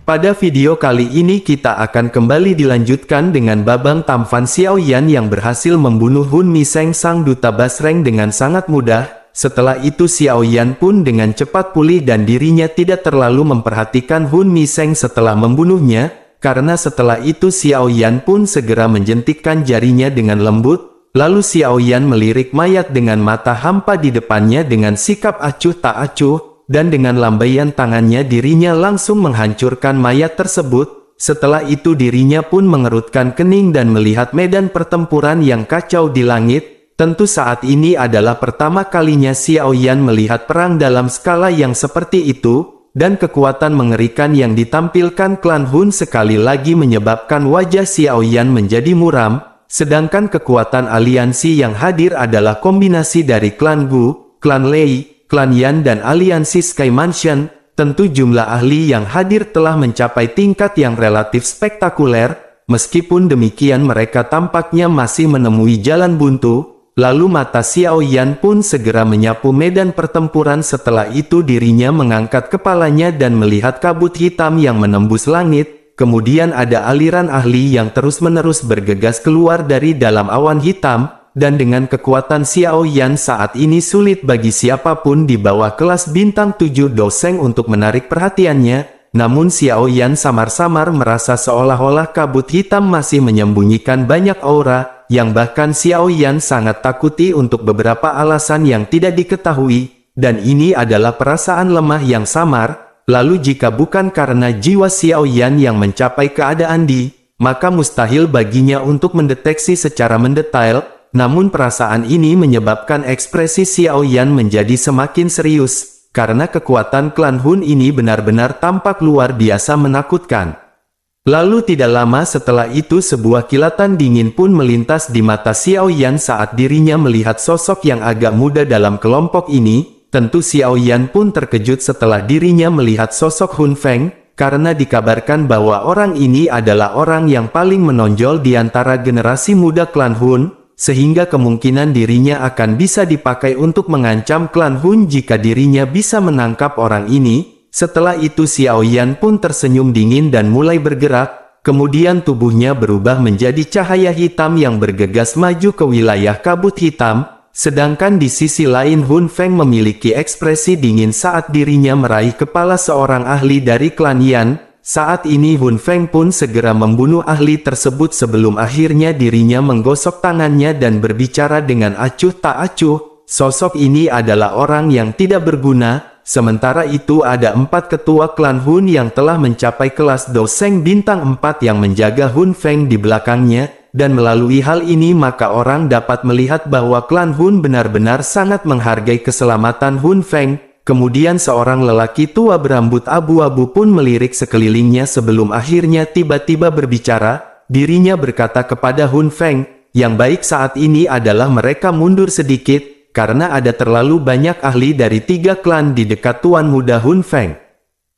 Pada video kali ini kita akan kembali dilanjutkan dengan Babang Tamfan Xiaoyan yang berhasil membunuh Hun Miseng sang duta Basreng dengan sangat mudah. Setelah itu Xiaoyan pun dengan cepat pulih dan dirinya tidak terlalu memperhatikan Hun Miseng setelah membunuhnya, karena setelah itu Xiaoyan pun segera menjentikkan jarinya dengan lembut, lalu Xiaoyan melirik mayat dengan mata hampa di depannya dengan sikap acuh tak acuh. Dan dengan lambaian tangannya dirinya langsung menghancurkan mayat tersebut. Setelah itu dirinya pun mengerutkan kening dan melihat medan pertempuran yang kacau di langit. Tentu saat ini adalah pertama kalinya Xiaoyan melihat perang dalam skala yang seperti itu. Dan kekuatan mengerikan yang ditampilkan klan Hun sekali lagi menyebabkan wajah Xiaoyan menjadi muram. Sedangkan kekuatan aliansi yang hadir adalah kombinasi dari klan Gu, klan Lei, klan Yan dan aliansi Sky Mansion. Tentu jumlah ahli yang hadir telah mencapai tingkat yang relatif spektakuler. Meskipun demikian mereka tampaknya masih menemui jalan buntu. Lalu mata Xiaoyan pun segera menyapu medan pertempuran. Setelah itu dirinya mengangkat kepalanya dan melihat kabut hitam yang menembus langit. Kemudian ada aliran ahli yang terus-menerus bergegas keluar dari dalam awan hitam. Dan dengan kekuatan Xiaoyan saat ini sulit bagi siapapun di bawah kelas bintang 7 Doseng untuk menarik perhatiannya. Namun Xiaoyan samar-samar merasa seolah-olah kabut hitam masih menyembunyikan banyak aura, yang bahkan Xiaoyan sangat takuti untuk beberapa alasan yang tidak diketahui. Dan ini adalah perasaan lemah yang samar. Lalu jika bukan karena jiwa Xiaoyan yang mencapai keadaan maka mustahil baginya untuk mendeteksi secara mendetail. Namun perasaan ini menyebabkan ekspresi Xiaoyan menjadi semakin serius, karena kekuatan klan Hun ini benar-benar tampak luar biasa menakutkan. Lalu tidak lama setelah itu sebuah kilatan dingin pun melintas di mata Xiaoyan saat dirinya melihat sosok yang agak muda dalam kelompok ini. Tentu Xiaoyan pun terkejut setelah dirinya melihat sosok Hun Feng, karena dikabarkan bahwa orang ini adalah orang yang paling menonjol di antara generasi muda klan Hun. Sehingga kemungkinan dirinya akan bisa dipakai untuk mengancam klan Hun jika dirinya bisa menangkap orang ini. Setelah itu Xiaoyan pun tersenyum dingin dan mulai bergerak. Kemudian tubuhnya berubah menjadi cahaya hitam yang bergegas maju ke wilayah kabut hitam. Sedangkan di sisi lain Hun Feng memiliki ekspresi dingin saat dirinya meraih kepala seorang ahli dari klan Yan. Saat ini Hun Feng pun segera membunuh ahli tersebut sebelum akhirnya dirinya menggosok tangannya dan berbicara dengan acuh tak acuh. Sosok ini adalah orang yang tidak berguna. Sementara itu ada 4 ketua klan Hun yang telah mencapai kelas Doseng bintang 4 yang menjaga Hun Feng di belakangnya. Dan melalui hal ini maka orang dapat melihat bahwa klan Hun benar-benar sangat menghargai keselamatan Hun Feng. Kemudian seorang lelaki tua berambut abu-abu pun melirik sekelilingnya sebelum akhirnya tiba-tiba berbicara. Dirinya berkata kepada Hun Feng, yang baik saat ini adalah mereka mundur sedikit, karena ada terlalu banyak ahli dari 3 klan di dekat tuan muda Hun Feng.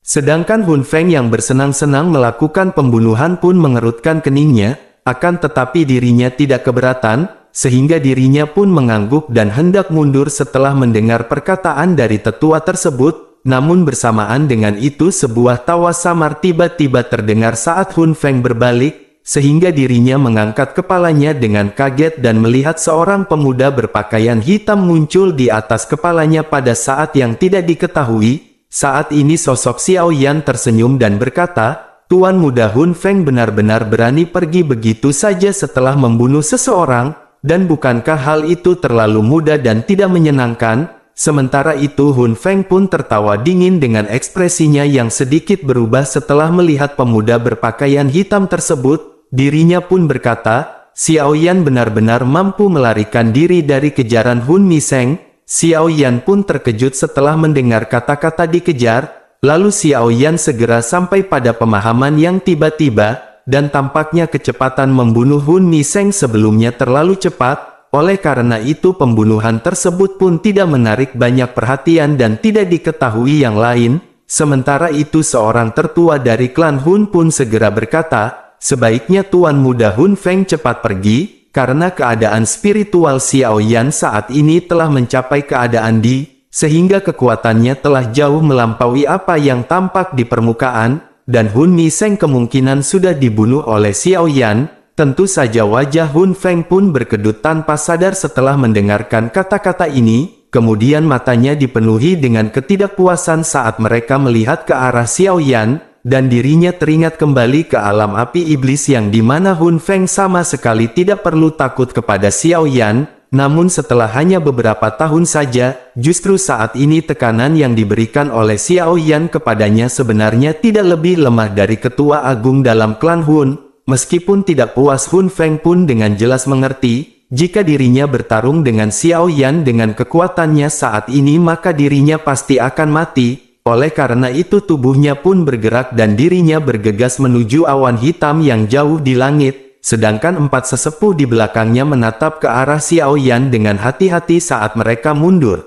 Sedangkan Hun Feng yang bersenang-senang melakukan pembunuhan pun mengerutkan keningnya, akan tetapi dirinya tidak keberatan. Sehingga dirinya pun mengangguk dan hendak mundur setelah mendengar perkataan dari tetua tersebut. Namun bersamaan dengan itu sebuah tawa samar tiba-tiba terdengar saat Hun Feng berbalik, sehingga dirinya mengangkat kepalanya dengan kaget dan melihat seorang pemuda berpakaian hitam muncul di atas kepalanya pada saat yang tidak diketahui. Saat ini sosok Xiaoyan tersenyum dan berkata, "Tuan muda Hun Feng benar-benar berani pergi begitu saja setelah membunuh seseorang. Dan bukankah hal itu terlalu mudah dan tidak menyenangkan?" Sementara itu Hun Feng pun tertawa dingin dengan ekspresinya yang sedikit berubah setelah melihat pemuda berpakaian hitam tersebut. Dirinya pun berkata, "Xiaoyan benar-benar mampu melarikan diri dari kejaran Hun Miseng." Xiaoyan pun terkejut setelah mendengar kata-kata dikejar. Lalu Xiaoyan segera sampai pada pemahaman yang tiba-tiba. Dan tampaknya kecepatan membunuh Hun Miseng sebelumnya terlalu cepat. Oleh karena itu pembunuhan tersebut pun tidak menarik banyak perhatian dan tidak diketahui yang lain. Sementara itu seorang tertua dari klan Hun pun segera berkata, "Sebaiknya tuan muda Hun Feng cepat pergi, karena keadaan spiritual Xiaoyan saat ini telah mencapai keadaan sehingga kekuatannya telah jauh melampaui apa yang tampak di permukaan." dan Hun Mi-seng kemungkinan sudah dibunuh oleh Xiao Yan. Tentu saja wajah Hun Feng pun berkedut tanpa sadar setelah mendengarkan kata-kata ini, kemudian matanya dipenuhi dengan ketidakpuasan saat mereka melihat ke arah Xiao Yan, dan dirinya teringat kembali ke alam api iblis yang dimana Hun Feng sama sekali tidak perlu takut kepada Xiao Yan. Namun setelah hanya beberapa tahun saja, justru saat ini tekanan yang diberikan oleh Xiao Yan kepadanya sebenarnya tidak lebih lemah dari ketua agung dalam klan Hun. Meskipun tidak puas, Hun Feng pun dengan jelas mengerti, jika dirinya bertarung dengan Xiao Yan dengan kekuatannya saat ini maka dirinya pasti akan mati. Oleh karena itu tubuhnya pun bergerak dan dirinya bergegas menuju awan hitam yang jauh di langit, sedangkan empat sesepuh di belakangnya menatap ke arah Xiao Yan dengan hati-hati saat mereka mundur.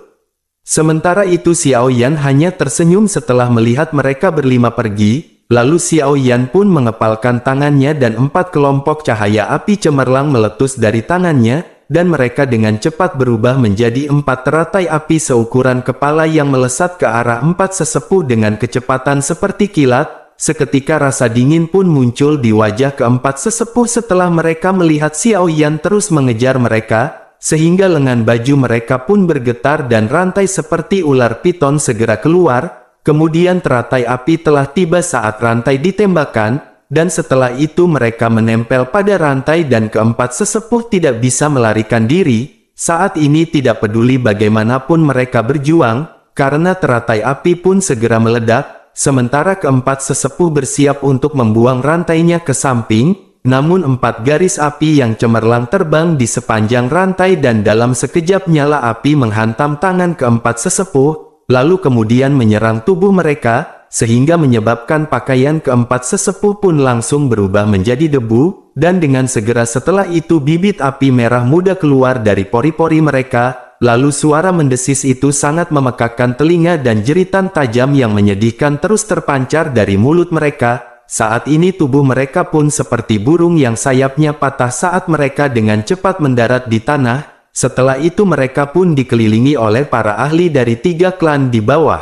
Sementara itu Xiao Yan hanya tersenyum setelah melihat mereka berlima pergi. Lalu Xiao Yan pun mengepalkan tangannya dan empat kelompok cahaya api cemerlang meletus dari tangannya, dan mereka dengan cepat berubah menjadi empat teratai api seukuran kepala yang melesat ke arah empat sesepuh dengan kecepatan seperti kilat. Seketika rasa dingin pun muncul di wajah keempat sesepuh setelah mereka melihat Xiao Yan terus mengejar mereka, sehingga lengan baju mereka pun bergetar dan rantai seperti ular piton segera keluar. Kemudian teratai api telah tiba saat rantai ditembakkan, dan setelah itu mereka menempel pada rantai dan keempat sesepuh tidak bisa melarikan diri. Saat ini tidak peduli bagaimanapun mereka berjuang, karena teratai api pun segera meledak, sementara keempat sesepuh bersiap untuk membuang rantainya ke samping, namun empat garis api yang cemerlang terbang di sepanjang rantai dan dalam sekejap nyala api menghantam tangan keempat sesepuh. Lalu kemudian menyerang tubuh mereka, sehingga menyebabkan pakaian keempat sesepuh pun langsung berubah menjadi debu, dan dengan segera setelah itu bibit api merah muda keluar dari pori-pori mereka, lalu suara mendesis itu sangat memekakkan telinga dan jeritan tajam yang menyedihkan terus terpancar dari mulut mereka. Saat ini tubuh mereka pun seperti burung yang sayapnya patah saat mereka dengan cepat mendarat di tanah. Setelah itu mereka pun dikelilingi oleh para ahli dari tiga klan di bawah.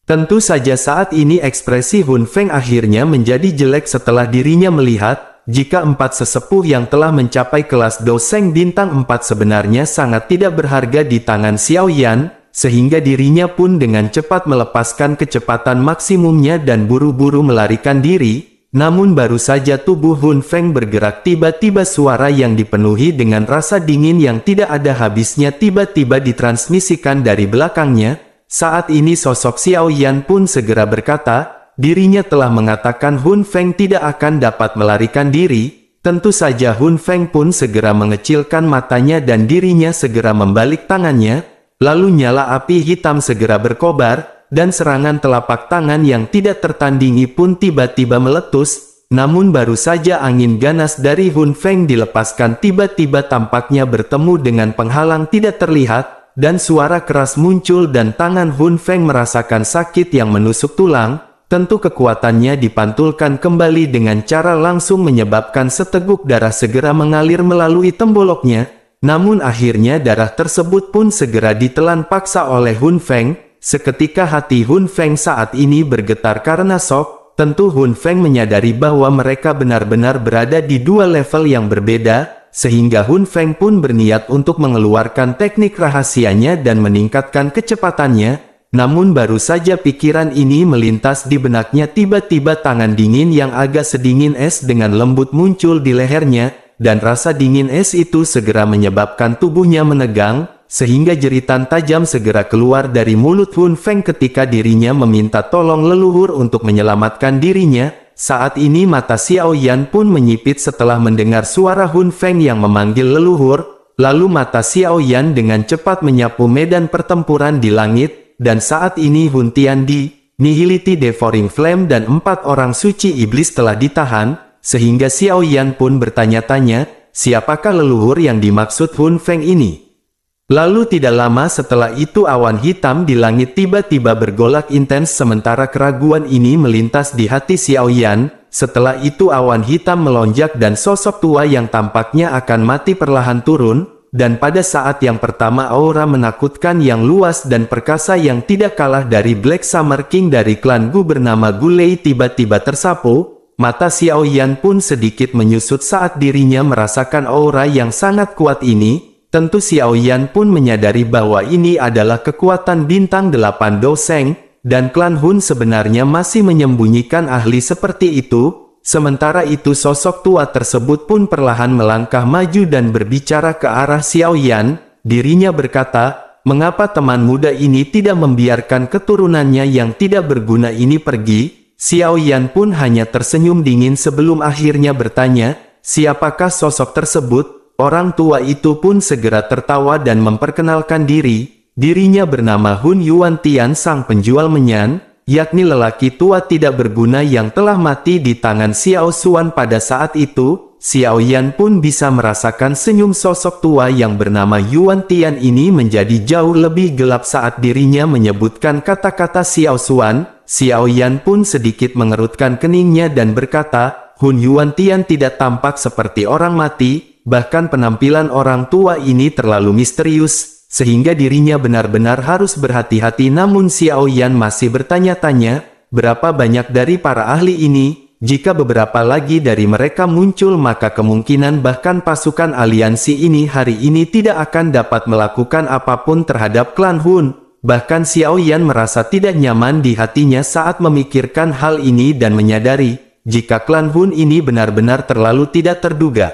Tentu saja saat ini ekspresi Hun Feng akhirnya menjadi jelek setelah dirinya melihat, jika empat sesepuh yang telah mencapai kelas Doseng bintang 4 sebenarnya sangat tidak berharga di tangan Xiao Yan, sehingga dirinya pun dengan cepat melepaskan kecepatan maksimumnya dan buru-buru melarikan diri. Namun baru saja tubuh Hun Feng bergerak, tiba-tiba suara yang dipenuhi dengan rasa dingin yang tidak ada habisnya tiba-tiba ditransmisikan dari belakangnya. Saat ini sosok Xiao Yan pun segera berkata, dirinya telah mengatakan Hun Feng tidak akan dapat melarikan diri. Tentu saja Hun Feng pun segera mengecilkan matanya dan dirinya segera membalik tangannya. Lalu nyala api hitam segera berkobar, dan serangan telapak tangan yang tidak tertandingi pun tiba-tiba meletus. Namun baru saja angin ganas dari Hun Feng dilepaskan tiba-tiba tampaknya bertemu dengan penghalang tidak terlihat, dan suara keras muncul dan tangan Hun Feng merasakan sakit yang menusuk tulang. Tentu kekuatannya dipantulkan kembali dengan cara langsung menyebabkan seteguk darah segera mengalir melalui temboloknya. Namun akhirnya darah tersebut pun segera ditelan paksa oleh Hun Feng. Seketika hati Hun Feng saat ini bergetar karena shock. Tentu Hun Feng menyadari bahwa mereka benar-benar berada di dua level yang berbeda, sehingga Hun Feng pun berniat untuk mengeluarkan teknik rahasianya dan meningkatkan kecepatannya. Namun baru saja pikiran ini melintas di benaknya, tiba-tiba tangan dingin yang agak sedingin es dengan lembut muncul di lehernya, dan rasa dingin es itu segera menyebabkan tubuhnya menegang, sehingga jeritan tajam segera keluar dari mulut Hun Feng ketika dirinya meminta tolong leluhur untuk menyelamatkan dirinya. Saat ini mata Xiao Yan pun menyipit setelah mendengar suara Hun Feng yang memanggil leluhur. Lalu mata Xiao Yan dengan cepat menyapu medan pertempuran di langit, dan saat ini Hun Tiandi, Nihility Devouring Flame dan 4 orang suci iblis telah ditahan, sehingga Xiao Yan pun bertanya-tanya, siapakah leluhur yang dimaksud Hun Feng ini? Lalu tidak lama setelah itu awan hitam di langit tiba-tiba bergolak intens, sementara keraguan ini melintas di hati Xiao Yan. Setelah itu awan hitam melonjak dan sosok tua yang tampaknya akan mati perlahan turun. dan pada saat yang pertama aura menakutkan yang luas dan perkasa yang tidak kalah dari Black Summer King dari klan Gu bernama Gulei tiba-tiba tersapu, mata Xiao Yan pun sedikit menyusut saat dirinya merasakan aura yang sangat kuat ini. Tentu Xiao Yan pun menyadari bahwa ini adalah kekuatan bintang 8 Doseng, dan klan Hun sebenarnya masih menyembunyikan ahli seperti itu. Sementara itu sosok tua tersebut pun perlahan melangkah maju dan berbicara ke arah Xiao Yan. Dirinya berkata, mengapa teman muda ini tidak membiarkan keturunannya yang tidak berguna ini pergi? Xiao Yan pun hanya tersenyum dingin sebelum akhirnya bertanya, siapakah sosok tersebut? Orang tua itu pun segera tertawa dan memperkenalkan diri. Dirinya bernama Hun Yuan Tian sang penjual menyan, yakni lelaki tua tidak berguna yang telah mati di tangan Xiao Xuan pada saat itu. Xiao Yan pun bisa merasakan senyum sosok tua yang bernama Yuan Tian ini menjadi jauh lebih gelap saat dirinya menyebutkan kata-kata Xiao Xuan. Xiao Yan pun sedikit mengerutkan keningnya dan berkata, Hun Yuan Tian tidak tampak seperti orang mati, bahkan penampilan orang tua ini terlalu misterius, sehingga dirinya benar-benar harus berhati-hati. Namun Xiao Yan masih bertanya-tanya, berapa banyak dari para ahli ini? Jika beberapa lagi dari mereka muncul maka kemungkinan bahkan pasukan aliansi ini hari ini tidak akan dapat melakukan apapun terhadap klan Hun. Bahkan Xiao Yan merasa tidak nyaman di hatinya saat memikirkan hal ini dan menyadari, jika klan Hun ini benar-benar terlalu tidak terduga.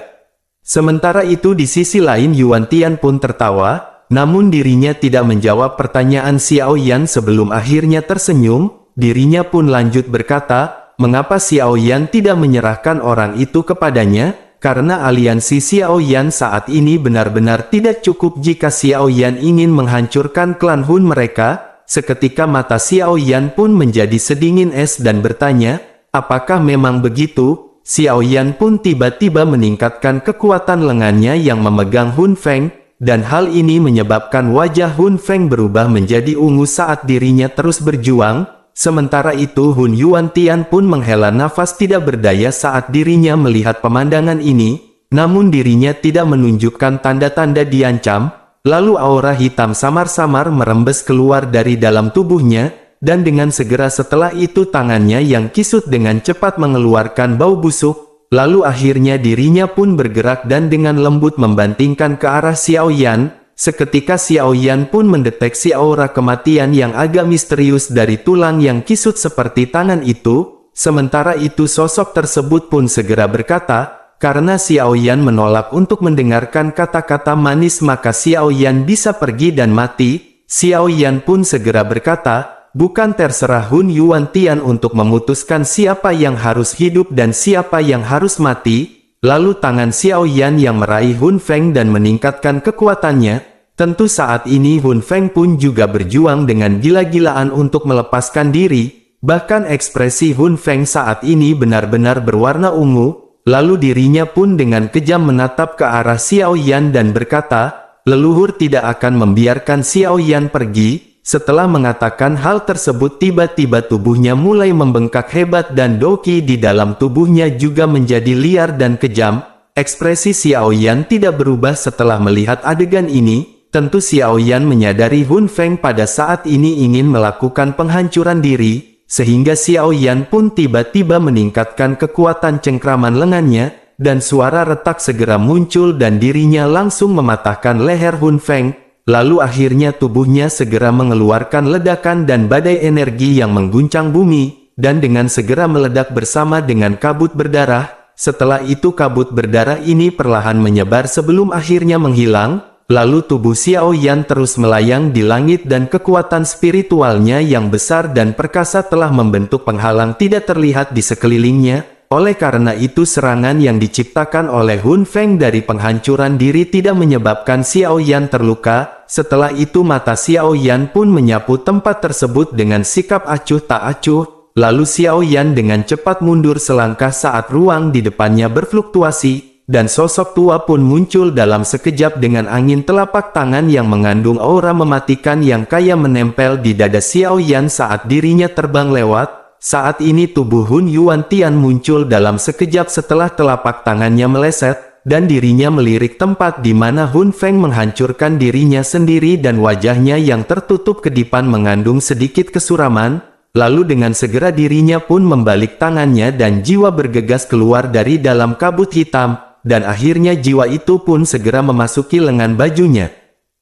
Sementara itu di sisi lain Yuan Tian pun tertawa, namun dirinya tidak menjawab pertanyaan Xiao Yan sebelum akhirnya tersenyum. Dirinya pun lanjut berkata, mengapa Xiao Yan tidak menyerahkan orang itu kepadanya? Karena aliansi Xiao Yan saat ini benar-benar tidak cukup jika Xiao Yan ingin menghancurkan klan Hun mereka. Seketika mata Xiao Yan pun menjadi sedingin es dan bertanya, apakah memang begitu? Xiao Yan pun tiba-tiba meningkatkan kekuatan lengannya yang memegang Hun Feng, dan hal ini menyebabkan wajah Hun Feng berubah menjadi ungu saat dirinya terus berjuang. Sementara itu Hun Yuan Tian pun menghela nafas tidak berdaya saat dirinya melihat pemandangan ini, namun dirinya tidak menunjukkan tanda-tanda diancam. Lalu aura hitam samar-samar merembes keluar dari dalam tubuhnya, dan dengan segera setelah itu tangannya yang kisut dengan cepat mengeluarkan bau busuk. Lalu akhirnya dirinya pun bergerak dan dengan lembut membantingkan ke arah Xiao Yan. Seketika Xiao Yan pun mendeteksi aura kematian yang agak misterius dari tulang yang kisut seperti tangan itu. Sementara itu sosok tersebut pun segera berkata, karena Xiao Yan menolak untuk mendengarkan kata-kata manis maka Xiao Yan bisa pergi dan mati. Xiao Yan pun segera berkata, bukan terserah Hun Yuan Tian untuk memutuskan siapa yang harus hidup dan siapa yang harus mati. Lalu tangan Xiao Yan yang meraih Hun Feng dan meningkatkan kekuatannya. Tentu saat ini Hun Feng pun juga berjuang dengan gila-gilaan untuk melepaskan diri. Bahkan ekspresi Hun Feng saat ini benar-benar berwarna ungu. Lalu dirinya pun dengan kejam menatap ke arah Xiao Yan dan berkata, leluhur tidak akan membiarkan Xiao Yan pergi. Setelah mengatakan hal tersebut tiba-tiba tubuhnya mulai membengkak hebat dan doki di dalam tubuhnya juga menjadi liar dan kejam. Ekspresi Xiao Yan tidak berubah setelah melihat adegan ini. Tentu Xiao Yan menyadari Hun Feng pada saat ini ingin melakukan penghancuran diri, sehingga Xiao Yan pun tiba-tiba meningkatkan kekuatan cengkraman lengannya, dan suara retak segera muncul dan dirinya langsung mematahkan leher Hun Feng. Lalu akhirnya tubuhnya segera mengeluarkan ledakan dan badai energi yang mengguncang bumi, dan dengan segera meledak bersama dengan kabut berdarah. Setelah itu kabut berdarah ini perlahan menyebar sebelum akhirnya menghilang. Lalu tubuh Xiao Yan terus melayang di langit dan kekuatan spiritualnya yang besar dan perkasa telah membentuk penghalang tidak terlihat di sekelilingnya. Oleh karena itu serangan yang diciptakan oleh Hun Feng dari penghancuran diri tidak menyebabkan Xiao Yan terluka. Setelah itu mata Xiao Yan pun menyapu tempat tersebut dengan sikap acuh tak acuh. Lalu Xiao Yan dengan cepat mundur selangkah saat ruang di depannya berfluktuasi. Dan sosok tua pun muncul dalam sekejap dengan angin telapak tangan yang mengandung aura mematikan yang kaya menempel di dada Xiao Yan saat dirinya terbang lewat. Saat ini tubuh Hun Yuan Tian muncul dalam sekejap setelah telapak tangannya meleset. dan dirinya melirik tempat di mana Hun Feng menghancurkan dirinya sendiri dan wajahnya yang tertutup kedipan mengandung sedikit kesuraman, lalu dengan segera dirinya pun membalik tangannya dan jiwa bergegas keluar dari dalam kabut hitam, dan akhirnya jiwa itu pun segera memasuki lengan bajunya.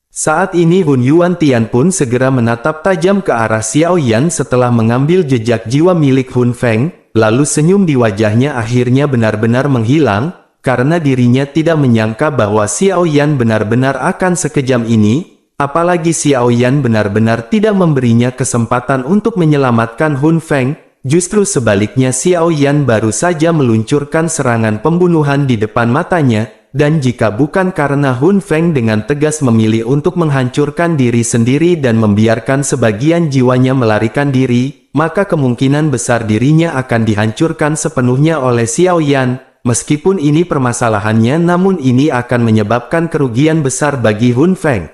Saat ini Hun Yuantian pun segera menatap tajam ke arah Xiao Yan setelah mengambil jejak jiwa milik Hun Feng, lalu senyum di wajahnya akhirnya benar-benar menghilang, karena dirinya tidak menyangka bahwa Xiao Yan benar-benar akan sekejam ini, apalagi Xiao Yan benar-benar tidak memberinya kesempatan untuk menyelamatkan Hun Feng, justru sebaliknya Xiao Yan baru saja meluncurkan serangan pembunuhan di depan matanya, dan jika bukan karena Hun Feng dengan tegas memilih untuk menghancurkan diri sendiri dan membiarkan sebagian jiwanya melarikan diri, maka kemungkinan besar dirinya akan dihancurkan sepenuhnya oleh Xiao Yan. Meskipun ini permasalahannya, namun ini akan menyebabkan kerugian besar bagi Hun Feng.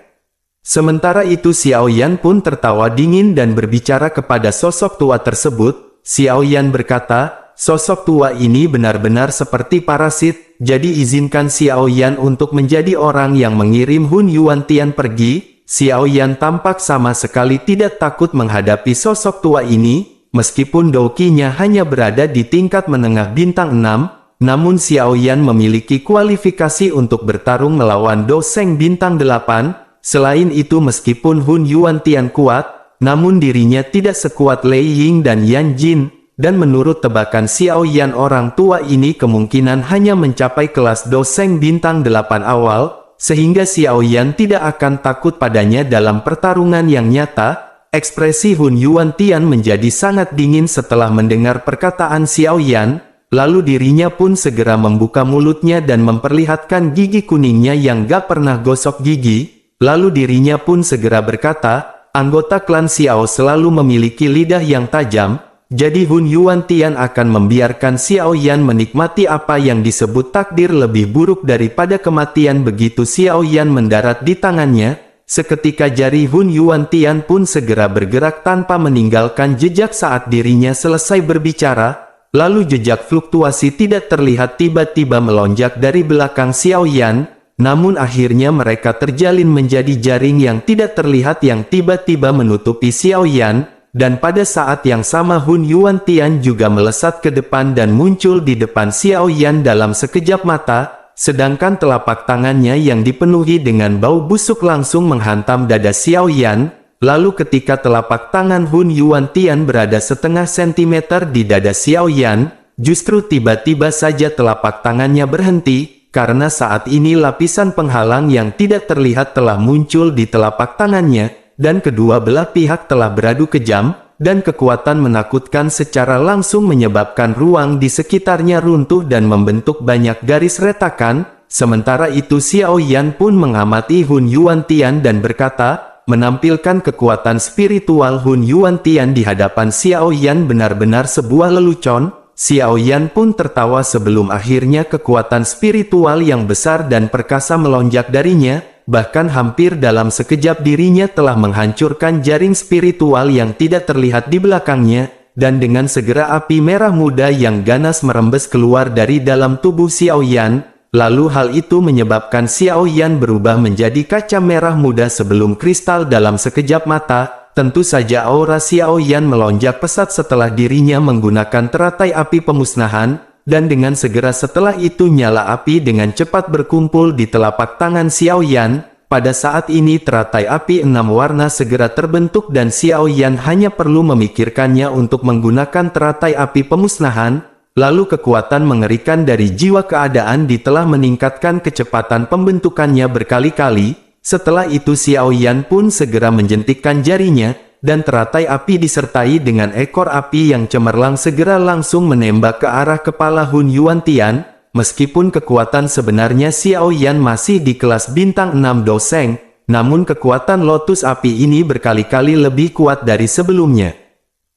Sementara itu Xiao Yan pun tertawa dingin dan berbicara kepada sosok tua tersebut. Xiao Yan berkata, sosok tua ini benar-benar seperti parasit, jadi izinkan Xiao Yan untuk menjadi orang yang mengirim Hun Yuantian pergi. Xiao Yan tampak sama sekali tidak takut menghadapi sosok tua ini, meskipun doukinya hanya berada di tingkat menengah bintang 6, namun Xiao Yan memiliki kualifikasi untuk bertarung melawan Do Seng bintang 8. Selain itu meskipun Hun Yuantian kuat, namun dirinya tidak sekuat Lei Ying dan Yan Jin, dan menurut tebakan Xiao Yan orang tua ini kemungkinan hanya mencapai kelas Do Seng bintang 8 awal, sehingga Xiao Yan tidak akan takut padanya dalam pertarungan yang nyata. Ekspresi Hun Yuantian menjadi sangat dingin setelah mendengar perkataan Xiao Yan. Lalu dirinya pun segera membuka mulutnya dan memperlihatkan gigi kuningnya yang gak pernah gosok gigi. Lalu dirinya pun segera berkata, anggota klan Xiao selalu memiliki lidah yang tajam, jadi Hun Yuantian akan membiarkan Xiao Yan menikmati apa yang disebut takdir lebih buruk daripada kematian. Begitu Xiao Yan mendarat di tangannya, seketika jari Hun Yuantian pun segera bergerak tanpa meninggalkan jejak saat dirinya selesai berbicara. Lalu jejak fluktuasi tidak terlihat tiba-tiba melonjak dari belakang Xiao Yan, namun akhirnya mereka terjalin menjadi jaring yang tidak terlihat yang tiba-tiba menutupi Xiao Yan, dan pada saat yang sama Hun Yuantian juga melesat ke depan dan muncul di depan Xiao Yan dalam sekejap mata, sedangkan telapak tangannya yang dipenuhi dengan bau busuk langsung menghantam dada Xiao Yan. Lalu ketika telapak tangan Hun Yuantian berada setengah sentimeter di dada Xiao Yan, justru tiba-tiba saja telapak tangannya berhenti, karena saat ini lapisan penghalang yang tidak terlihat telah muncul di telapak tangannya, dan kedua belah pihak telah beradu kejam, dan kekuatan menakutkan secara langsung menyebabkan ruang di sekitarnya runtuh dan membentuk banyak garis retakan. Sementara itu Xiao Yan pun mengamati Hun Yuantian dan berkata, menampilkan kekuatan spiritual Hun Yuantian di hadapan Xiao Yan benar-benar sebuah lelucon. Xiao Yan pun tertawa sebelum akhirnya kekuatan spiritual yang besar dan perkasa melonjak darinya, bahkan hampir dalam sekejap dirinya telah menghancurkan jaring spiritual yang tidak terlihat di belakangnya, dan dengan segera api merah muda yang ganas merembes keluar dari dalam tubuh Xiao Yan. Lalu hal itu menyebabkan Xiao Yan berubah menjadi kaca merah muda sebelum kristal dalam sekejap mata. Tentu saja aura Xiao Yan melonjak pesat setelah dirinya menggunakan teratai api pemusnahan, dan dengan segera setelah itu nyala api dengan cepat berkumpul di telapak tangan Xiao Yan. Pada saat ini teratai api 6 warna segera terbentuk dan Xiao Yan hanya perlu memikirkannya untuk menggunakan teratai api pemusnahan. Lalu kekuatan mengerikan dari jiwa keadaan telah meningkatkan kecepatan pembentukannya berkali-kali. Setelah itu Xiao Yan pun segera menjentikkan jarinya, dan teratai api disertai dengan ekor api yang cemerlang segera langsung menembak ke arah kepala Hun Yuantian. Meskipun kekuatan sebenarnya Xiao Yan masih di kelas bintang 6 Do Seng, namun kekuatan lotus api ini berkali-kali lebih kuat dari sebelumnya.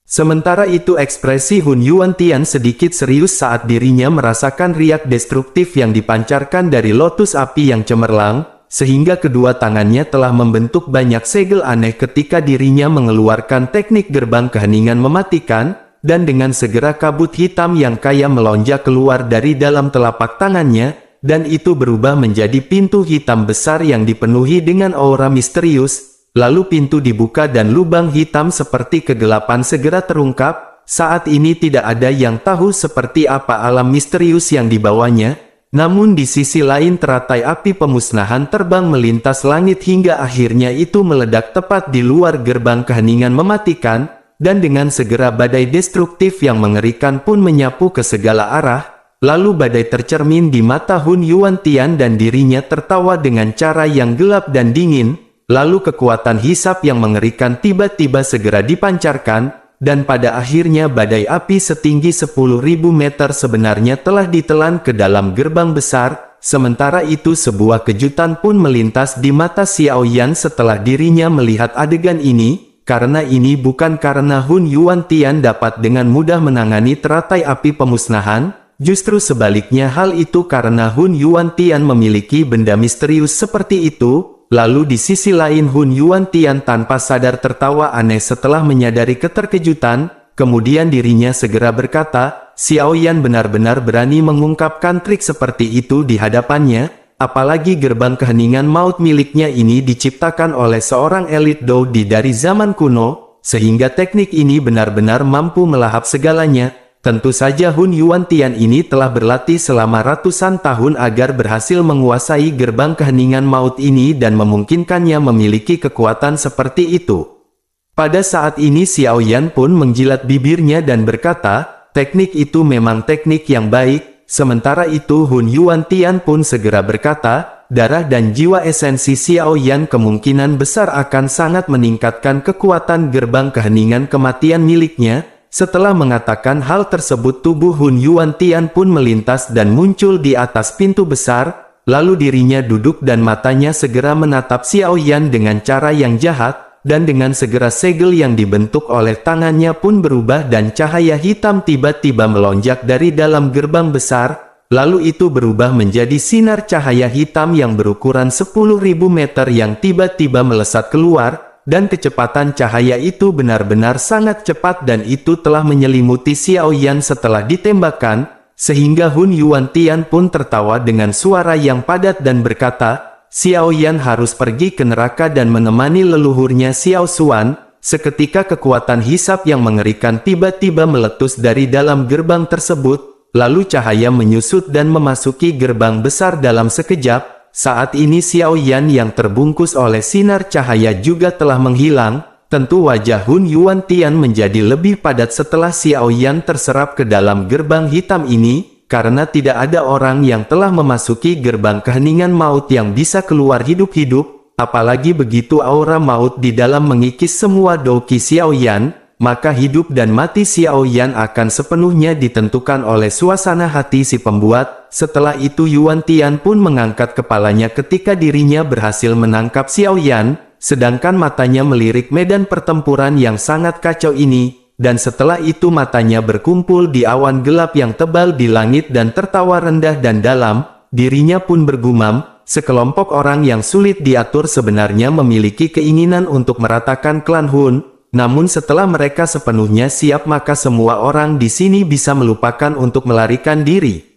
Sementara itu ekspresi Hun Yuantian sedikit serius saat dirinya merasakan riak destruktif yang dipancarkan dari lotus api yang cemerlang, sehingga kedua tangannya telah membentuk banyak segel aneh ketika dirinya mengeluarkan teknik gerbang keheningan mematikan, dan dengan segera kabut hitam yang kaya melonjak keluar dari dalam telapak tangannya, dan itu berubah menjadi pintu hitam besar yang dipenuhi dengan aura misterius. Lalu pintu dibuka dan lubang hitam seperti kegelapan segera terungkap. Saat ini tidak ada yang tahu seperti apa alam misterius yang dibawanya. Namun di sisi lain teratai api pemusnahan terbang melintas langit hingga akhirnya itu meledak tepat di luar gerbang keheningan mematikan. Dan dengan segera badai destruktif yang mengerikan pun menyapu ke segala arah. Lalu badai tercermin di mata Hun Yuantian dan dirinya tertawa dengan cara yang gelap dan dingin. Lalu kekuatan hisap yang mengerikan tiba-tiba segera dipancarkan, dan pada akhirnya badai api setinggi 10.000 meter sebenarnya telah ditelan ke dalam gerbang besar. Sementara itu sebuah kejutan pun melintas di mata Xiao Yan setelah dirinya melihat adegan ini, karena ini bukan karena Hun Yuantian dapat dengan mudah menangani teratai api pemusnahan, justru sebaliknya hal itu karena Hun Yuantian memiliki benda misterius seperti itu. Lalu di sisi lain Hun Yuantian tanpa sadar tertawa aneh setelah menyadari keterkejutan, kemudian dirinya segera berkata, Xiao Yan benar-benar berani mengungkapkan trik seperti itu di hadapannya, apalagi gerbang keheningan maut miliknya ini diciptakan oleh seorang elit Doudi dari zaman kuno, sehingga teknik ini benar-benar mampu melahap segalanya. Tentu saja Hun Yuantian ini telah berlatih selama ratusan tahun agar berhasil menguasai gerbang keheningan maut ini dan memungkinkannya memiliki kekuatan seperti itu. Pada saat ini Xiao Yan pun menjilat bibirnya dan berkata, teknik itu memang teknik yang baik. Sementara itu Hun Yuantian pun segera berkata, darah dan jiwa esensi Xiao Yan kemungkinan besar akan sangat meningkatkan kekuatan gerbang keheningan kematian miliknya. Setelah mengatakan hal tersebut tubuh Hun Yuantian pun melintas dan muncul di atas pintu besar, lalu dirinya duduk dan matanya segera menatap Xiao Yan dengan cara yang jahat, dan dengan segera segel yang dibentuk oleh tangannya pun berubah dan cahaya hitam tiba-tiba melonjak dari dalam gerbang besar, lalu itu berubah menjadi sinar cahaya hitam yang berukuran 10.000 meter yang tiba-tiba melesat keluar. Dan kecepatan cahaya itu benar-benar sangat cepat dan itu telah menyelimuti Xiao Yan setelah ditembakkan, sehingga Hun Yuantian pun tertawa dengan suara yang padat dan berkata, Xiao Yan harus pergi ke neraka dan menemani leluhurnya Xiao Xuan. Seketika kekuatan hisap yang mengerikan tiba-tiba meletus dari dalam gerbang tersebut, lalu cahaya menyusut dan memasuki gerbang besar dalam sekejap. Saat ini Xiao Yan yang terbungkus oleh sinar cahaya juga telah menghilang. Tentu wajah Hun Yuantian menjadi lebih padat setelah Xiao Yan terserap ke dalam gerbang hitam ini, karena tidak ada orang yang telah memasuki gerbang keheningan maut yang bisa keluar hidup-hidup, apalagi begitu aura maut di dalam mengikis semua doki Xiao Yan, maka hidup dan mati Xiao Yan akan sepenuhnya ditentukan oleh suasana hati si pembuat. Setelah itu Yuantian pun mengangkat kepalanya ketika dirinya berhasil menangkap Xiao Yan, sedangkan matanya melirik medan pertempuran yang sangat kacau ini, dan setelah itu matanya berkumpul di awan gelap yang tebal di langit dan tertawa rendah dan dalam, dirinya pun bergumam, sekelompok orang yang sulit diatur sebenarnya memiliki keinginan untuk meratakan klan Hun, namun setelah mereka sepenuhnya siap maka semua orang di sini bisa melupakan untuk melarikan diri.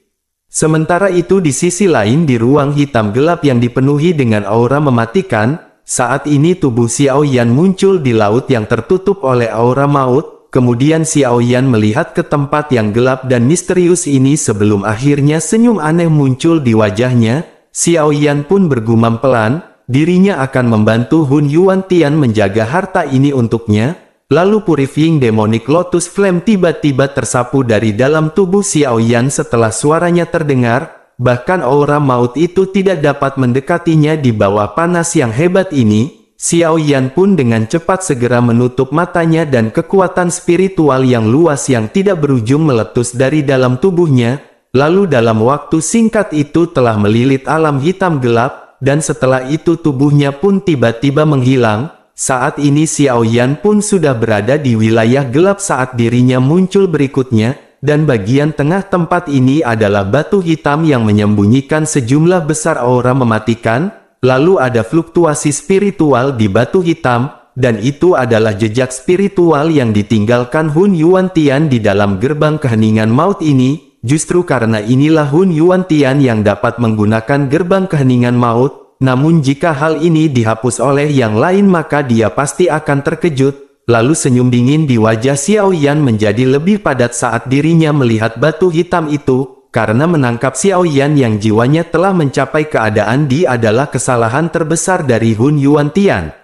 Sementara itu di sisi lain di ruang hitam gelap yang dipenuhi dengan aura mematikan, saat ini tubuh Xiao Yan muncul di laut yang tertutup oleh aura maut, kemudian Xiao Yan melihat ke tempat yang gelap dan misterius ini sebelum akhirnya senyum aneh muncul di wajahnya. Xiao Yan pun bergumam pelan, dirinya akan membantu Hun Yuantian menjaga harta ini untuknya. Lalu Purifying Demonic Lotus Flame tiba-tiba tersapu dari dalam tubuh Xiao Yan setelah suaranya terdengar, bahkan aura maut itu tidak dapat mendekatinya di bawah panas yang hebat ini. Xiao Yan pun dengan cepat segera menutup matanya dan kekuatan spiritual yang luas yang tidak berujung meletus dari dalam tubuhnya, lalu dalam waktu singkat itu telah melilit alam hitam gelap, dan setelah itu tubuhnya pun tiba-tiba menghilang. Saat ini Xiao Yan pun sudah berada di wilayah gelap saat dirinya muncul berikutnya, dan bagian tengah tempat ini adalah batu hitam yang menyembunyikan sejumlah besar aura mematikan, lalu ada fluktuasi spiritual di batu hitam, dan itu adalah jejak spiritual yang ditinggalkan Hun Yuantian di dalam gerbang keheningan maut ini. justru karena inilah Hun Yuantian yang dapat menggunakan gerbang keheningan maut. Namun jika hal ini dihapus oleh yang lain maka dia pasti akan terkejut. Lalu senyum dingin di wajah Xiao Yan menjadi lebih padat saat dirinya melihat batu hitam itu. Karena menangkap Xiao Yan yang jiwanya telah mencapai keadaan di adalah kesalahan terbesar dari Hun Yuantian.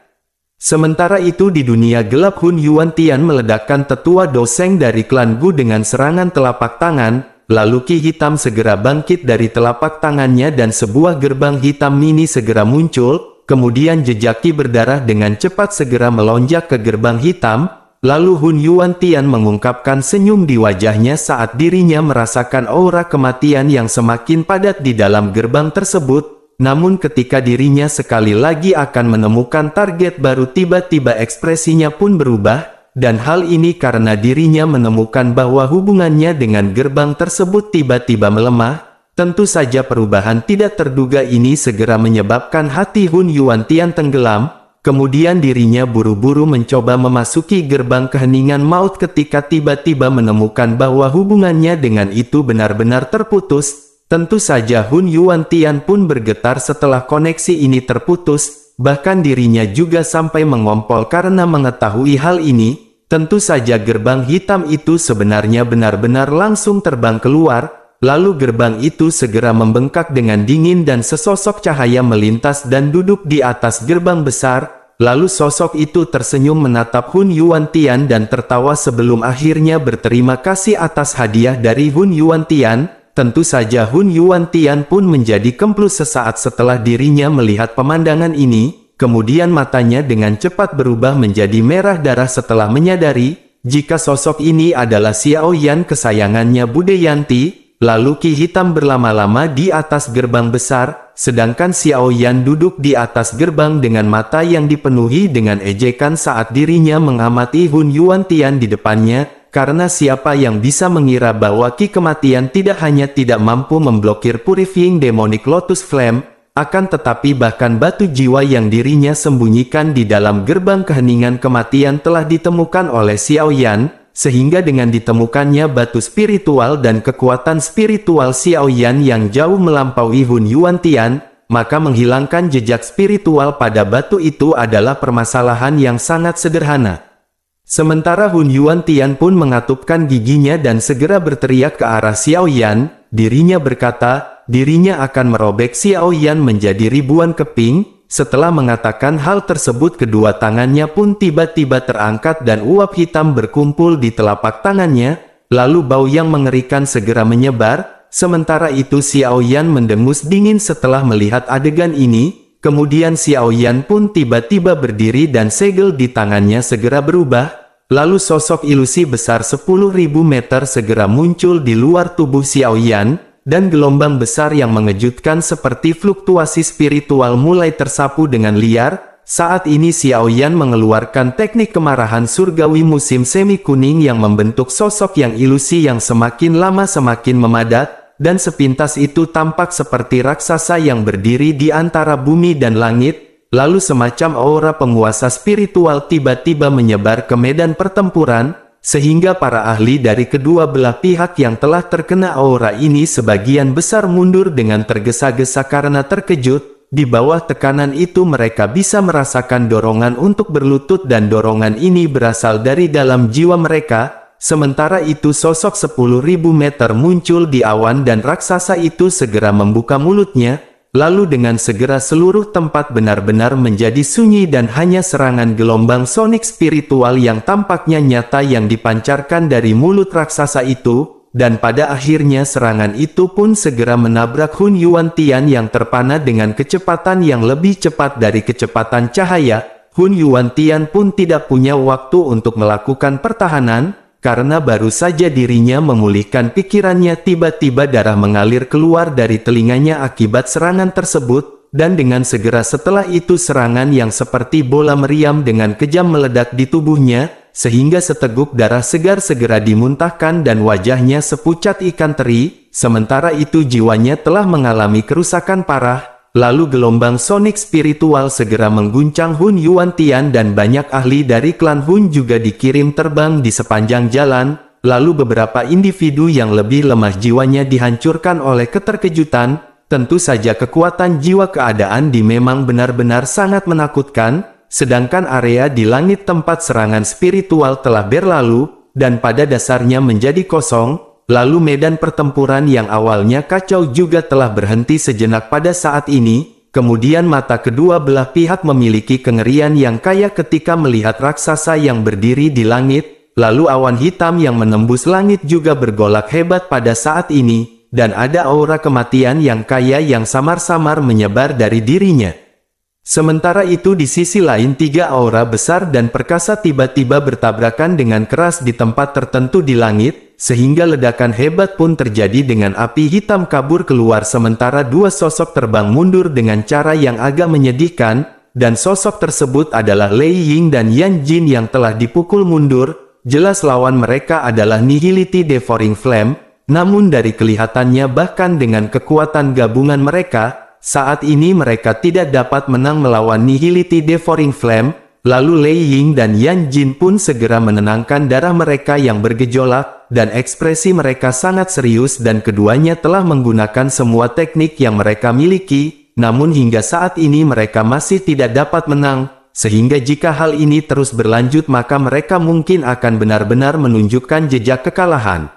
Sementara itu di dunia gelap Hun Yuantian meledakkan tetua Doseng dari klan Gu dengan serangan telapak tangan, lalu Ki hitam segera bangkit dari telapak tangannya dan sebuah gerbang hitam mini segera muncul, kemudian jejak Ki berdarah dengan cepat segera melonjak ke gerbang hitam, lalu Hun Yuantian mengungkapkan senyum di wajahnya saat dirinya merasakan aura kematian yang semakin padat di dalam gerbang tersebut. Namun ketika dirinya sekali lagi akan menemukan target baru tiba-tiba ekspresinya pun berubah, dan hal ini karena dirinya menemukan bahwa hubungannya dengan gerbang tersebut tiba-tiba melemah. Tentu saja perubahan tidak terduga ini segera menyebabkan hati Hun Yuantian tenggelam, kemudian dirinya buru-buru mencoba memasuki gerbang keheningan maut ketika tiba-tiba menemukan bahwa hubungannya dengan itu benar-benar terputus. Tentu saja Hun Yuantian pun bergetar setelah koneksi ini terputus, bahkan dirinya juga sampai mengompol karena mengetahui hal ini. Tentu saja gerbang hitam itu sebenarnya benar-benar langsung terbang keluar, lalu gerbang itu segera membengkak dengan dingin dan sesosok cahaya melintas dan duduk di atas gerbang besar, lalu sosok itu tersenyum menatap Hun Yuantian dan tertawa sebelum akhirnya berterima kasih atas hadiah dari Hun Yuantian. Tentu saja Hun Yuantian pun menjadi kemplus sesaat setelah dirinya melihat pemandangan ini, kemudian matanya dengan cepat berubah menjadi merah darah setelah menyadari, jika sosok ini adalah Xiao Yan kesayangannya Bude Yanti, lalu Ki hitam berlama-lama di atas gerbang besar, sedangkan Xiao Yan duduk di atas gerbang dengan mata yang dipenuhi dengan ejekan saat dirinya mengamati Hun Yuantian di depannya. Karena siapa yang bisa mengira bahwa Ki kematian tidak hanya tidak mampu memblokir Purifying Demonic Lotus Flame, akan tetapi bahkan batu jiwa yang dirinya sembunyikan di dalam gerbang keheningan kematian telah ditemukan oleh Xiao Yan, sehingga dengan ditemukannya batu spiritual dan kekuatan spiritual Xiao Yan yang jauh melampaui Hun Yuantian, maka menghilangkan jejak spiritual pada batu itu adalah permasalahan yang sangat sederhana. Sementara Hun Yuantian pun mengatupkan giginya dan segera berteriak ke arah Xiao Yan, dirinya berkata, dirinya akan merobek Xiao Yan menjadi ribuan keping. Setelah mengatakan hal tersebut kedua tangannya pun tiba-tiba terangkat dan uap hitam berkumpul di telapak tangannya, lalu bau yang mengerikan segera menyebar. Sementara itu Xiao Yan mendengus dingin setelah melihat adegan ini. Kemudian Xiao Yan pun tiba-tiba berdiri dan segel di tangannya segera berubah, lalu sosok ilusi besar 10.000 meter segera muncul di luar tubuh Xiao Yan, dan gelombang besar yang mengejutkan seperti fluktuasi spiritual mulai tersapu dengan liar. Saat ini Xiao Yan mengeluarkan teknik kemarahan surgawi musim semi kuning yang membentuk sosok yang ilusi yang semakin lama semakin memadat. Dan sepintas itu tampak seperti raksasa yang berdiri di antara bumi dan langit, lalu semacam aura penguasa spiritual tiba-tiba menyebar ke medan pertempuran, sehingga para ahli dari kedua belah pihak yang telah terkena aura ini sebagian besar mundur dengan tergesa-gesa karena terkejut. Di bawah tekanan itu mereka bisa merasakan dorongan untuk berlutut dan dorongan ini berasal dari dalam jiwa mereka. Sementara itu sosok 10.000 meter muncul di awan dan raksasa itu segera membuka mulutnya, lalu dengan segera seluruh tempat benar-benar menjadi sunyi dan hanya serangan gelombang sonik spiritual yang tampaknya nyata yang dipancarkan dari mulut raksasa itu, dan pada akhirnya serangan itu pun segera menabrak Hun Yuantian yang terpana dengan kecepatan yang lebih cepat dari kecepatan cahaya. Hun Yuantian pun tidak punya waktu untuk melakukan pertahanan, karena baru saja dirinya memulihkan pikirannya tiba-tiba darah mengalir keluar dari telinganya akibat serangan tersebut, dan dengan segera setelah itu serangan yang seperti bola meriam dengan kejam meledak di tubuhnya, sehingga seteguk darah segar segera dimuntahkan dan wajahnya sepucat ikan teri, sementara itu jiwanya telah mengalami kerusakan parah. Lalu gelombang sonik spiritual segera mengguncang Hun Yuantian dan banyak ahli dari klan Hun juga dikirim terbang di sepanjang jalan. lalu beberapa individu yang lebih lemah jiwanya dihancurkan oleh keterkejutan. Tentu saja kekuatan jiwa keadaan di memang benar-benar sangat menakutkan, sedangkan area di langit tempat serangan spiritual telah berlalu, dan pada dasarnya menjadi kosong. Lalu medan pertempuran yang awalnya kacau juga telah berhenti sejenak pada saat ini. Kemudian mata kedua belah pihak memiliki kengerian yang kaya ketika melihat raksasa yang berdiri di langit. Lalu awan hitam yang menembus langit juga bergolak hebat pada saat ini, dan ada aura kematian yang kaya yang samar-samar menyebar dari dirinya. Sementara itu di sisi lain 3 aura besar dan perkasa tiba-tiba bertabrakan dengan keras di tempat tertentu di langit, sehingga ledakan hebat pun terjadi dengan api hitam kabur keluar sementara 2 sosok terbang mundur dengan cara yang agak menyedihkan, dan sosok tersebut adalah Lei Ying dan Yan Jin yang telah dipukul mundur. Jelas lawan mereka adalah Nihility Devouring Flame, namun dari kelihatannya bahkan dengan kekuatan gabungan mereka, saat ini mereka tidak dapat menang melawan Nihility Devouring Flame. Lalu Lei Ying dan Yan Jin pun segera menenangkan darah mereka yang bergejolak, dan ekspresi mereka sangat serius dan keduanya telah menggunakan semua teknik yang mereka miliki, namun hingga saat ini mereka masih tidak dapat menang, sehingga jika hal ini terus berlanjut maka mereka mungkin akan benar-benar menunjukkan jejak kekalahan.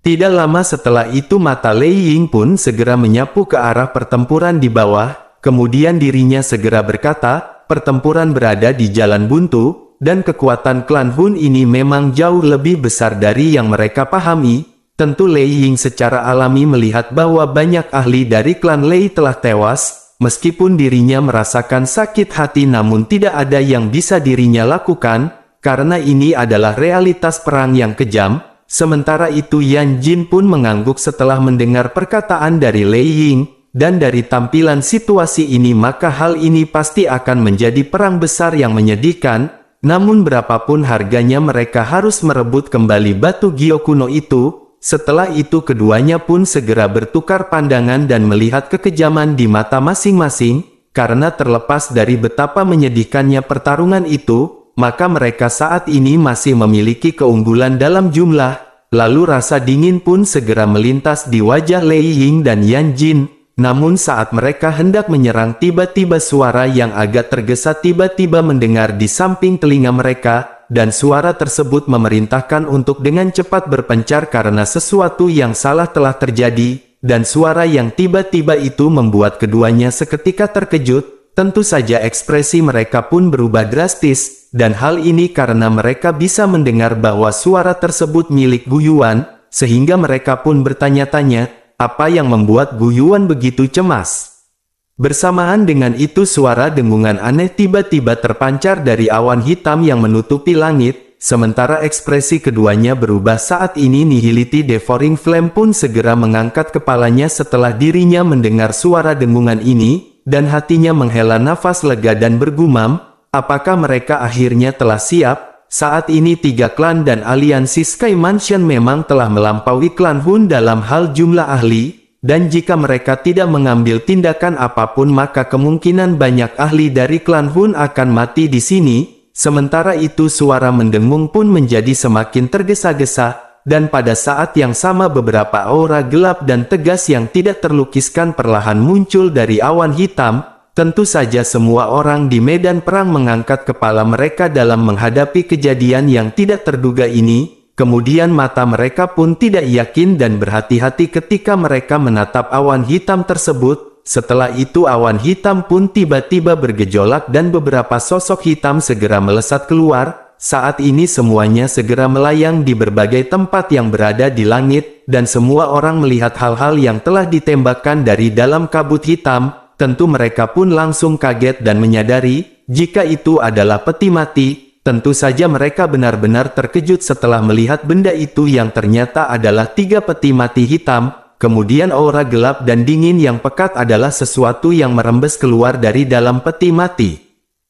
Tidak lama setelah itu mata Lei Ying pun segera menyapu ke arah pertempuran di bawah, kemudian dirinya segera berkata, pertempuran berada di jalan buntu, dan kekuatan klan Hun ini memang jauh lebih besar dari yang mereka pahami. Tentu Lei Ying secara alami melihat bahwa banyak ahli dari klan Lei telah tewas, meskipun dirinya merasakan sakit hati namun tidak ada yang bisa dirinya lakukan, karena ini adalah realitas perang yang kejam. Sementara itu Yan Jin pun mengangguk setelah mendengar perkataan dari Lei Ying. Dan dari tampilan situasi ini maka hal ini pasti akan menjadi perang besar yang menyedihkan, namun berapapun harganya mereka harus merebut kembali batu Gyo kuno itu. Setelah itu keduanya pun segera bertukar pandangan dan melihat kekejaman di mata masing-masing, karena terlepas dari betapa menyedihkannya pertarungan itu, maka mereka saat ini masih memiliki keunggulan dalam jumlah. Lalu rasa dingin pun segera melintas di wajah Lei Ying dan Yan Jin. Namun saat mereka hendak menyerang tiba-tiba suara yang agak tergesa tiba-tiba mendengar di samping telinga mereka, dan suara tersebut memerintahkan untuk dengan cepat berpencar karena sesuatu yang salah telah terjadi, dan suara yang tiba-tiba itu membuat keduanya seketika terkejut. Tentu saja ekspresi mereka pun berubah drastis, dan hal ini karena mereka bisa mendengar bahwa suara tersebut milik Gu Yuan, sehingga mereka pun bertanya-tanya, apa yang membuat Gu Yuan begitu cemas? Bersamaan dengan itu suara dengungan aneh tiba-tiba terpancar dari awan hitam yang menutupi langit, sementara ekspresi keduanya berubah saat ini Nihility Devouring Flame pun segera mengangkat kepalanya setelah dirinya mendengar suara dengungan ini, dan hatinya menghela nafas lega dan bergumam, apakah mereka akhirnya telah siap? Saat ini 3 klan dan aliansi Sky Mansion memang telah melampaui klan Hun dalam hal jumlah ahli, dan jika mereka tidak mengambil tindakan apapun maka kemungkinan banyak ahli dari klan Hun akan mati di sini. Sementara itu suara mendengung pun menjadi semakin tergesa-gesa, dan pada saat yang sama beberapa aura gelap dan tegas yang tidak terlukiskan perlahan muncul dari awan hitam. Tentu saja semua orang di medan perang mengangkat kepala mereka dalam menghadapi kejadian yang tidak terduga ini, kemudian mata mereka pun tidak yakin dan berhati-hati ketika mereka menatap awan hitam tersebut. Setelah itu awan hitam pun tiba-tiba bergejolak dan beberapa sosok hitam segera melesat keluar. Saat ini semuanya segera melayang di berbagai tempat yang berada di langit, dan semua orang melihat hal-hal yang telah ditembakkan dari dalam kabut hitam. Tentu mereka pun langsung kaget dan menyadari, jika itu adalah peti mati. Tentu saja mereka benar-benar terkejut setelah melihat benda itu yang ternyata adalah 3 peti mati hitam. Kemudian aura gelap dan dingin yang pekat adalah sesuatu yang merembes keluar dari dalam peti mati.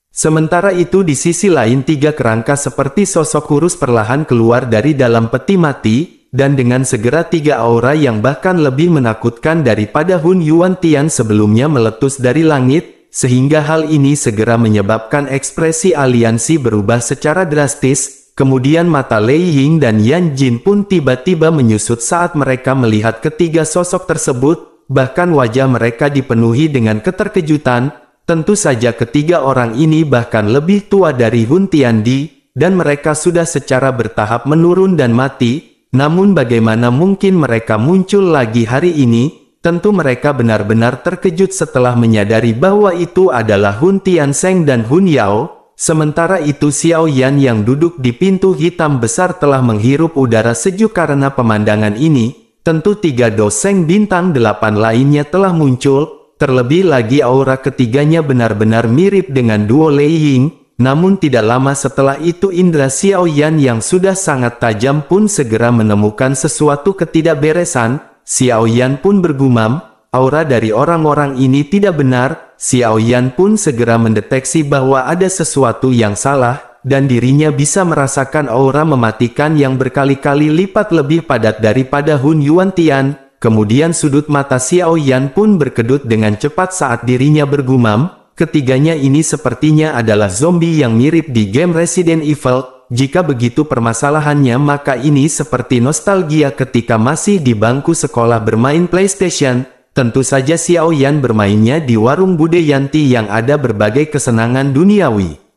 Sementara itu di sisi lain 3 kerangka seperti sosok kurus perlahan keluar dari dalam peti mati, dan dengan segera 3 aura yang bahkan lebih menakutkan daripada Hun Yuan Tian sebelumnya meletus dari langit, sehingga hal ini segera menyebabkan ekspresi aliansi berubah secara drastis. Kemudian mata Lei Ying dan Yan Jin pun tiba-tiba menyusut saat mereka melihat ketiga sosok tersebut, bahkan wajah mereka dipenuhi dengan keterkejutan. Tentu saja ketiga orang ini bahkan lebih tua dari Hun Tiandi, dan mereka sudah secara bertahap menurun dan mati. Namun bagaimana mungkin mereka muncul lagi hari ini? Tentu mereka benar-benar terkejut setelah menyadari bahwa itu adalah Hun Tiansheng dan Hun Yao. Sementara itu Xiao Yan yang duduk di pintu hitam besar telah menghirup udara sejuk karena pemandangan ini. Tentu tiga doseng bintang 8 lainnya telah muncul, terlebih lagi aura ketiganya benar-benar mirip dengan duo Lei Ying. Namun tidak lama setelah itu indera Xiao Yan yang sudah sangat tajam pun segera menemukan sesuatu ketidakberesan. Xiao Yan pun bergumam, aura dari orang-orang ini tidak benar. Xiao Yan pun segera mendeteksi bahwa ada sesuatu yang salah, dan dirinya bisa merasakan aura mematikan yang berkali-kali lipat lebih padat daripada Hun Yuantian. Kemudian sudut mata Xiao Yan pun berkedut dengan cepat saat dirinya bergumam, ketiganya ini sepertinya adalah zombie yang mirip di game Resident Evil. Jika begitu permasalahannya, maka ini seperti nostalgia ketika masih di bangku sekolah bermain PlayStation. Tentu saja Xiao Yan bermainnya di warung Bude Yanti yang ada berbagai kesenangan duniawi.